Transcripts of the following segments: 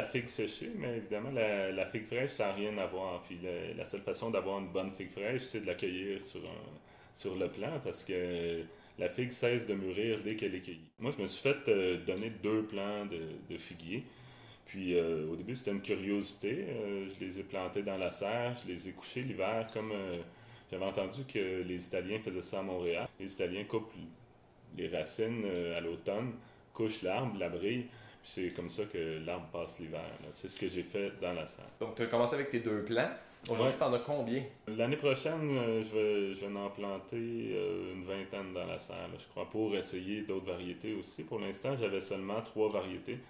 figue séchée, mais évidemment, la figue fraîche, ça n'a rien à voir. Puis la seule façon d'avoir une bonne figue fraîche, c'est de la cueillir sur le plant parce que la figue cesse de mûrir dès qu'elle est cueillie. Moi, je me suis fait donner 2 plants de figuiers. Puis au début, c'était une curiosité. Je les ai plantés dans la serre, je les ai couchés l'hiver comme j'avais entendu que les Italiens faisaient ça à Montréal. Les Italiens coupent les racines à l'automne, couchent l'arbre, l'abrient, puis c'est comme ça que l'arbre passe l'hiver. C'est ce que j'ai fait dans la serre. Donc, tu as commencé avec tes 2 plants. Aujourd'hui, Ouais. tu en as combien? L'année prochaine, je vais en planter une vingtaine dans la serre, là, je crois, pour essayer d'autres variétés aussi. Pour l'instant, j'avais seulement 3 variétés.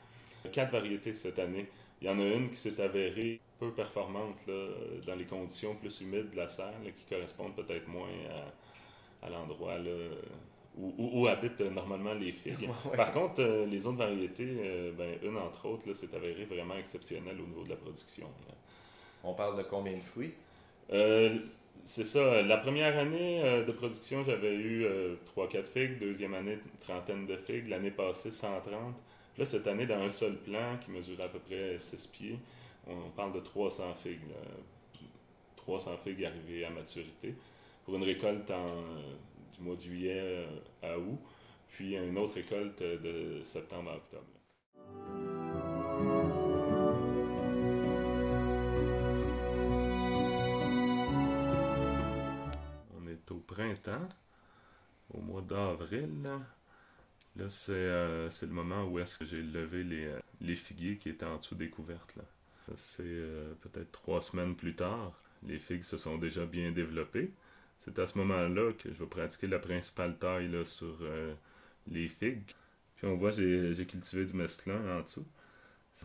4 variétés cette année. Il y en a une qui s'est avérée peu performante là, dans les conditions plus humides de la serre, là, qui correspondent peut-être moins à l'endroit là, où habitent normalement les figues. Ouais. Par contre, les autres variétés, ben, une entre autres, là, s'est avérée vraiment exceptionnelle au niveau de la production. Là. On parle de combien de fruits? Euh, c'est ça. La première année de production, j'avais eu 3-4 figues. Deuxième année, une trentaine de figues. L'année passée, 130. Là, cette année, dans un seul plant qui mesurait à peu près 6 pieds, on parle de 300 figues. Là. 300 figues arrivées à maturité pour une récolte du mois de juillet à août, puis une autre récolte de septembre à octobre. On est au printemps, au mois d'avril. Là, c'est le moment où est-ce que j'ai levé les figuiers qui étaient en dessous des couvertes. Là. C'est peut-être 3 semaines plus tard. Les figues se sont déjà bien développées. C'est à ce moment-là que je vais pratiquer la principale taille là, sur les figues. Puis on voit, j'ai cultivé du mesclun en dessous.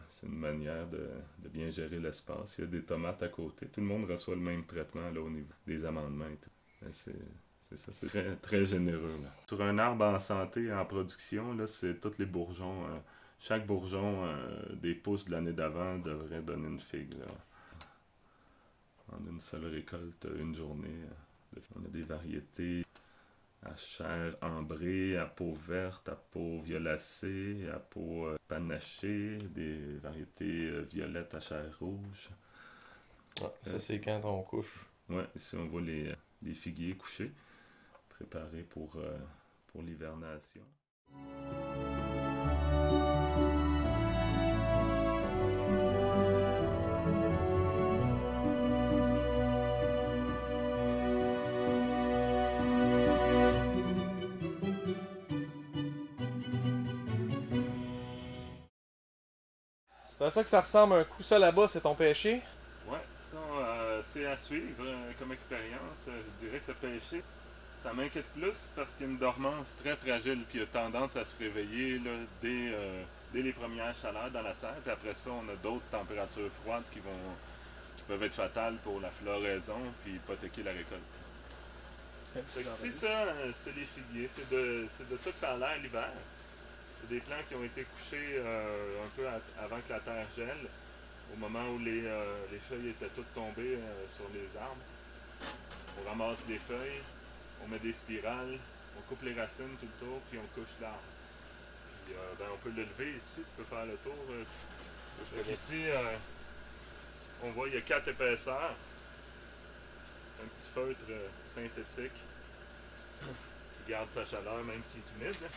C'est une manière de bien gérer l'espace. Il y a des tomates à côté. Tout le monde reçoit le même traitement là, au niveau des amendements et tout. C'est ça, c'est très, très généreux. Là. Sur un arbre en santé, en production, là, c'est tous les bourgeons. Chaque bourgeon des pousses de l'année d'avant devrait donner une figue. Là. En une seule récolte, une journée. On a des variétés à chair ambrée, à peau verte, à peau violacée, à peau panachée, des variétés violettes à chair rouge. Ouais, ça, c'est quand on couche. Ouais, ici on voit les figuiers couchés, préparés pour l'hivernation. C'est à ça que ça ressemble un coup. Ça là-bas, c'est ton pêcher. Ouais, ça, c'est à suivre comme expérience. Je dirais que le pêcher, ça m'inquiète plus parce qu'il y a une dormance très fragile qui a tendance à se réveiller là, dès les premières chaleurs dans la serre. Puis après ça, on a d'autres températures froides qui peuvent être fatales pour la floraison puis hypothéquer la récolte. Fait que ici, ça, c'est les figuiers. C'est de ça que ça a l'air l'hiver. C'est des plants qui ont été couchés un peu avant que la terre gèle, au moment où les feuilles étaient toutes tombées sur les arbres. On ramasse les feuilles, on met des spirales, on coupe les racines tout le tour, puis on couche l'arbre. Puis, ben, on peut le lever ici, tu peux faire le tour. Ici, on voit il y a 4 épaisseurs. Un petit feutre synthétique qui garde sa chaleur même s'il est humide. Là.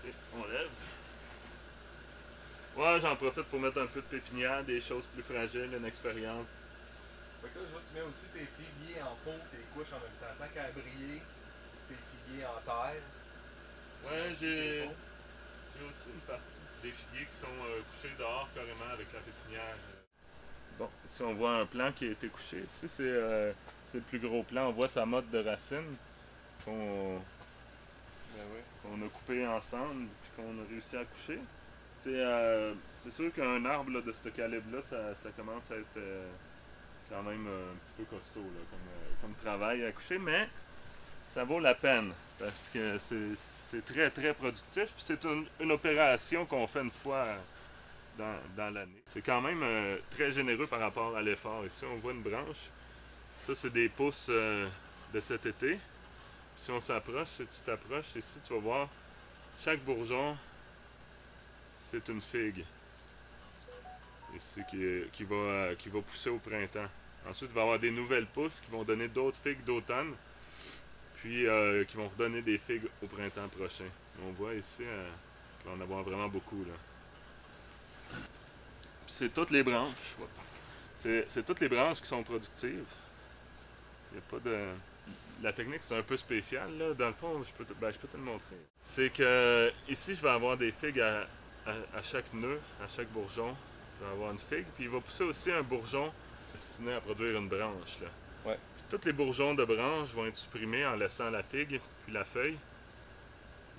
Et on lève. Ouais, j'en profite pour mettre un peu de pépinière, des choses plus fragiles, une expérience. Fait que là, je vois que tu mets aussi tes figuiers en pot, tes couches en même temps. Tant qu'à briller, tes figuiers en terre. Ouais, j'ai aussi une partie des figuiers qui sont couchés dehors carrément avec la pépinière. Bon, ici on voit un plant qui a été couché. Ici c'est le plus gros plant. On voit sa motte de racines qu'on a coupé ensemble puis qu'on a réussi à coucher. C'est sûr qu'un arbre là, de ce calibre-là, ça commence à être quand même un petit peu costaud là, comme travail à coucher, mais ça vaut la peine parce que c'est très très productif. Puis c'est une opération qu'on fait une fois dans l'année. C'est quand même très généreux par rapport à l'effort. Ici, on voit une branche. Ça, c'est des pousses de cet été. Puis si on s'approche, si tu t'approches, ici, tu vas voir chaque bourgeon, c'est une figue. ici qui va pousser au printemps. Ensuite, il va y avoir des nouvelles pousses qui vont donner d'autres figues d'automne, puis qui vont redonner des figues au printemps prochain. On voit ici, il va en avoir vraiment beaucoup. Là. C'est toutes les branches. C'est toutes les branches qui sont productives. Il n'y a pas de... La technique, c'est un peu spécial. Là. Dans le fond, je peux te le montrer. C'est que ici, je vais avoir des figues à chaque nœud, à chaque bourgeon. Je vais avoir une figue. Puis il va pousser aussi un bourgeon destiné à produire une branche. Là. Ouais. Puis tous les bourgeons de branche vont être supprimés en laissant la figue puis la feuille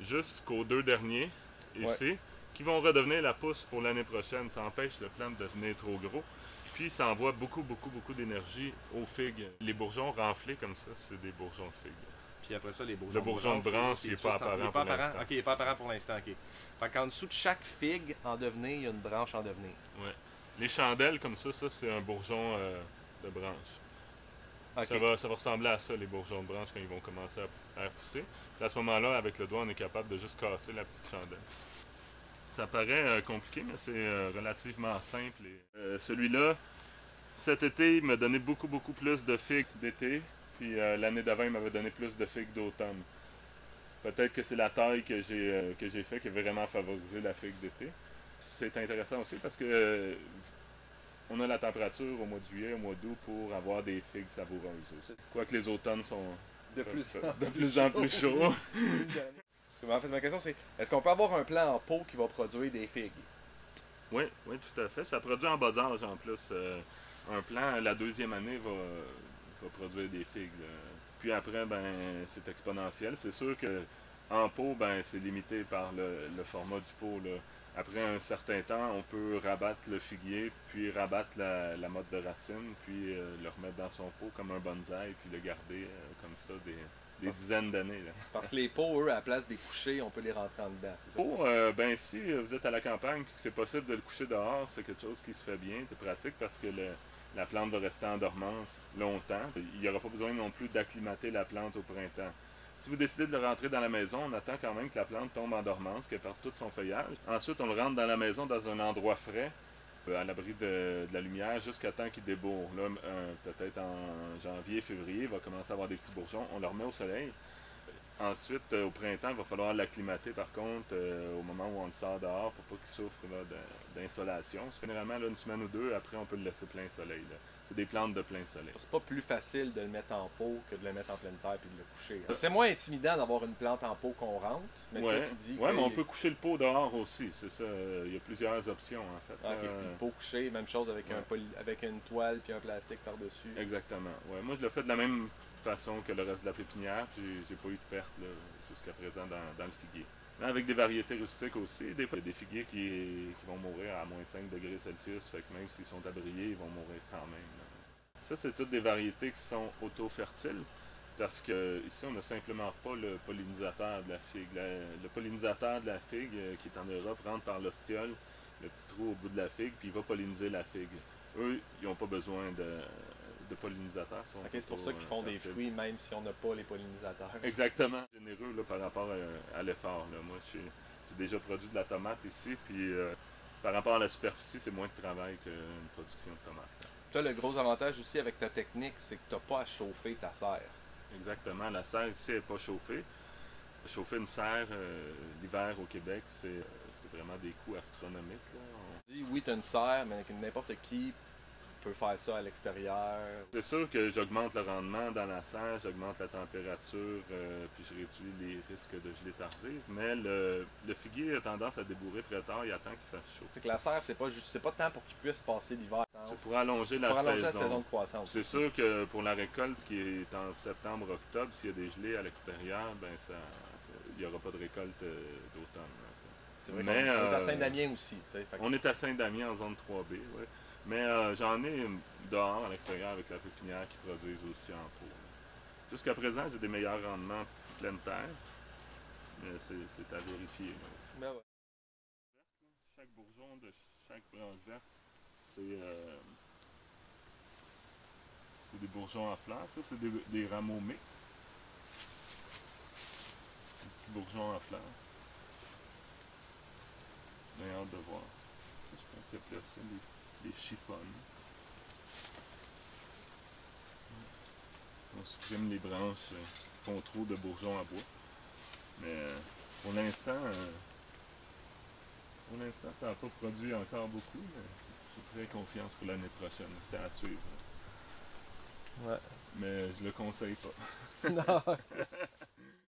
jusqu'aux 2 derniers, ici, qui vont redevenir la pousse pour l'année prochaine. Ça empêche le plant de devenir trop gros. Puis ça envoie beaucoup d'énergie aux figues. Les bourgeons renflés comme ça, c'est des bourgeons de figues. Puis après ça, les bourgeons le bourgeon de branche, il n'est pas apparent pour l'instant. Ok, il n'est pas apparent pour l'instant, ok. Fait qu'en dessous de chaque figue en devenir, il y a une branche en devenir. Ouais. Les chandelles comme ça c'est un bourgeon de branche. Okay. Ça va ressembler à ça, les bourgeons de branche, quand ils vont commencer à pousser. Puis à ce moment-là, avec le doigt, on est capable de juste casser la petite chandelle. Ça paraît compliqué, mais c'est relativement simple. Celui-là, cet été, il m'a donné beaucoup plus de figues d'été. Puis l'année d'avant, il m'avait donné plus de figues d'automne. Peut-être que c'est la taille que j'ai fait qui a vraiment favorisé la figue d'été. C'est intéressant aussi parce que on a la température au mois de juillet, au mois d'août pour avoir des figues savoureuses aussi. Quoique les automnes sont de plus en plus chauds. En fait, ma question c'est, est-ce qu'on peut avoir un plant en pot qui va produire des figues? Oui, tout à fait. Ça produit en bas âge en plus. Un plant, la 2e année, va produire des figues. Puis après, c'est exponentiel. C'est sûr que en pot, c'est limité par le format du pot. Là. Après un certain temps, on peut rabattre le figuier, puis rabattre la motte de racine, puis le remettre dans son pot comme un bonsaï, puis le garder comme ça des dizaines d'années. Parce que les pots, eux, à la place des coucher, on peut les rentrer en dedans. Pot, si vous êtes à la campagne et que c'est possible de le coucher dehors, c'est quelque chose qui se fait bien, c'est pratique parce que la plante va rester en dormance longtemps. Il n'y aura pas besoin non plus d'acclimater la plante au printemps. Si vous décidez de le rentrer dans la maison, on attend quand même que la plante tombe en dormance, qu'elle perde tout son feuillage. Ensuite, on le rentre dans la maison dans un endroit frais, à l'abri de la lumière, jusqu'à temps qu'il débourre. Là, peut-être en janvier, février, il va commencer à avoir des petits bourgeons. On le remet au soleil. Ensuite, au printemps, il va falloir l'acclimater par contre au moment où on le sort dehors pour pas qu'il souffre d'insolation. Généralement, là, une semaine ou 2, après on peut le laisser plein soleil. C'est des plantes de plein soleil. C'est pas plus facile de le mettre en pot que de le mettre en pleine terre et de le coucher. Hein. C'est moins intimidant d'avoir une plante en pot qu'on rentre. Mais mais on peut coucher le pot dehors aussi, c'est ça. Il y a plusieurs options en fait. Puis le pot couché, même chose avec, avec une toile puis un plastique par-dessus. Exactement. Ouais. Moi je le fais de la même façon que le reste de la pépinière, puis j'ai pas eu de perte jusqu'à présent dans le figuier. Mais avec des variétés rustiques aussi, des fois il y a des figuiers qui vont mourir à moins 5 degrés Celsius, fait que même s'ils sont abriés, ils vont mourir quand même. Ça, c'est toutes des variétés qui sont auto-fertiles, parce que ici on n'a simplement pas le pollinisateur de la figue. Le pollinisateur de la figue qui est en Europe rentre par l'ostiole, le petit trou au bout de la figue, puis il va polliniser la figue. Eux, ils n'ont pas besoin de pollinisateurs. C'est pour ça qu'ils font des fruits même si on n'a pas les pollinisateurs. Exactement. Généreux là, par rapport à l'effort. Moi, j'ai déjà produit de la tomate ici, puis par rapport à la superficie, c'est moins de travail qu'une production de tomates. Toi, le gros avantage aussi avec ta technique, c'est que tu n'as pas à chauffer ta serre. Exactement. La serre ici n'est pas chauffée. Chauffer une serre l'hiver au Québec, c'est vraiment des coûts astronomiques. Là. Oui, tu as une serre, mais n'importe qui peut faire ça à l'extérieur. C'est sûr que j'augmente le rendement dans la serre, j'augmente la température, puis je réduis les risques de gelée tardive, mais le figuier a tendance à débourrer très tard, il attend qu'il fasse chaud. C'est que la serre, c'est pas tant pour qu'il puisse passer l'hiver. C'est pour allonger la saison de croissance. C'est sûr que pour la récolte qui est en septembre-octobre, s'il y a des gelées à l'extérieur, il n'y aura pas de récolte d'automne. On est à Saint-Damien aussi. On est à Saint-Damien en zone 3B, oui. Mais j'en ai dehors, à l'extérieur, avec la pépinière qui produisent aussi en pot. Jusqu'à présent, j'ai des meilleurs rendements pleine terre, mais c'est à vérifier. Ben ouais. Chaque bourgeon de chaque branche verte, c'est des bourgeons à fleurs. Ça, c'est des rameaux mixtes. Des petits bourgeons à fleurs. Mais hâte de voir. Ça, je pense qu'il y a placé les chiffonnes. On supprime les branches qui font trop de bourgeons à bois. Mais pour l'instant, ça n'a pas produit encore beaucoup, mais j'ai très confiance pour l'année prochaine. C'est à suivre. Ouais. Mais je le conseille pas. Non.